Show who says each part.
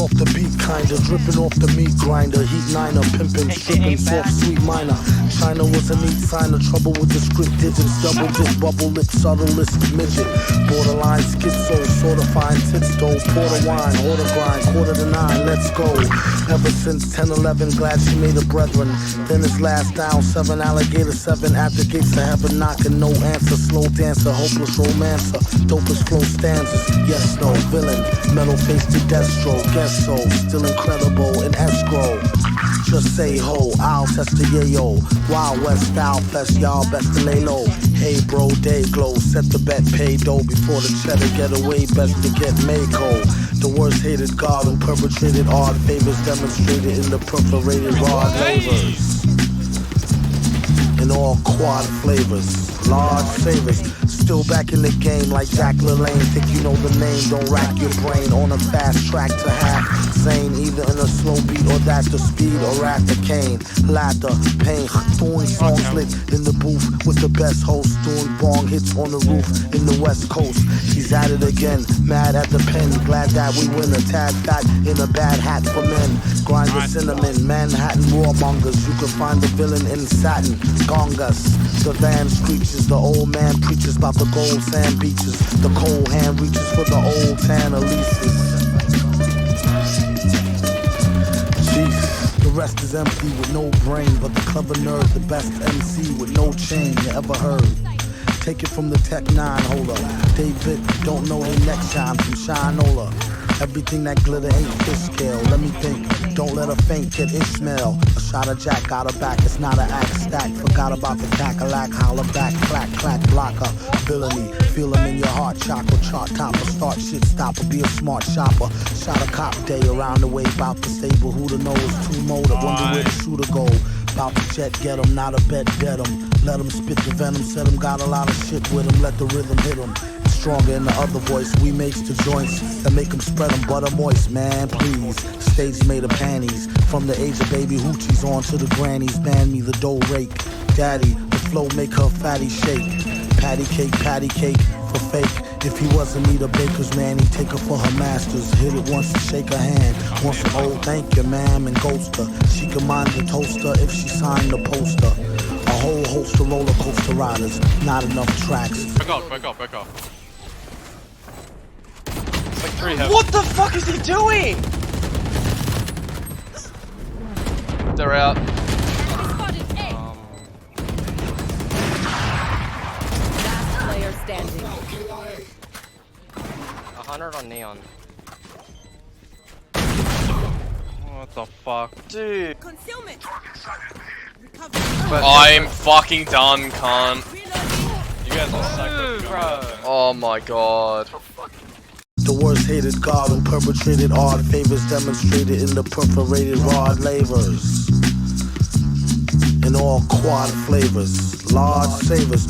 Speaker 1: off the beat, kinda dripping off the meat grinder. Heat niner, pimpin', stripping, soft, sweet minor. China was a neat sign of trouble with the script digits. Double dip, bubble lip, subtlest midget. Borderline schizo, sorta fine tits though. Porter wine, order grind, 8:45, let's go. Ever since 10-11, glad she made a brethren. Then it's last down, 7 alligator, 7 at the gates of heaven, knocking, no answer. Slow dancer, hopeless romancer, dopest flow stanzas. Yes, no, villain, metal face to Destro. Guess so, still incredible in escrow. Just say ho, I'll test the yayo. Wild West style fest, y'all best to lay low. Hey bro, day glow, set the bet, pay dough before the cheddar get away, best to get Mako. The worst hated god who perpetrated odd favors demonstrated in the perforated rod labors. In all quad flavors, large savers. Still back in the game like Jack LaLanne. Think you know the name, don't rack your brain. On a fast track to half Zane, either in a slow beat or that's the speed or at the cane. Laughter, pain, doing songs lit in the booth with the best host. Doing bong hits on the roof in the West Coast. He's at it again, mad at the pen. Glad that we win a tad fat in a bad hat for men. Grind the cinnamon, Manhattan warmongers. You can find the villain in satin. Gongas, the van screeches. The old man preaches about the gold sand beaches. The cold hand reaches for the old tan Elises. Jeez, the rest is empty with no brain, but the clever nerd, the best MC with no chain you ever heard. Take it from the Tech 9 holder. David, don't know the next time from Shinola. Everything that glitter ain't fish scale. Let me think, don't let her faint, get Ishmael. A shot of Jack, got her back, it's not an act stack. Forgot about the cackalack, holler back, clack, clack, blocker. Villainy, feel him in your heart, chakra, chart topper. Start shit stopper, be a smart shopper. Shot a cop day around the way, bout the stable. Who the knows, two motor, wonder where the shooter go. Bout the jet, get him, not a bet, dead him. Let him spit the venom, said him, got a lot of shit with him. Let the rhythm hit him. Stronger in the other voice, we makes the joints that make them spread them butter moist, man, please. Stage made of panties, from the age of baby hoochies on to the grannies. Man me the dough rake, daddy, the flow make her fatty shake. Patty cake for fake. If he wasn't me, the baker's man, he'd take her for her masters. Hit it once and shake her hand. Once an old thank you, ma'am, and ghost her. She can mind the toaster if she signed the poster. A whole host of roller coaster riders, not enough tracks.
Speaker 2: Back off. Like 3 heavy.
Speaker 3: What the fuck is he doing?
Speaker 2: They're out.
Speaker 4: Last player standing.
Speaker 3: 100 on neon.
Speaker 2: What the fuck?
Speaker 3: Dude.
Speaker 4: Concealment.
Speaker 2: I'm fucking done, cunt. You guys are
Speaker 3: Dude,
Speaker 2: so
Speaker 3: bro.
Speaker 2: Oh my god.
Speaker 1: The worst hated god who perpetrated odd favors demonstrated in the perforated rod labors. In all quad flavors, large savers.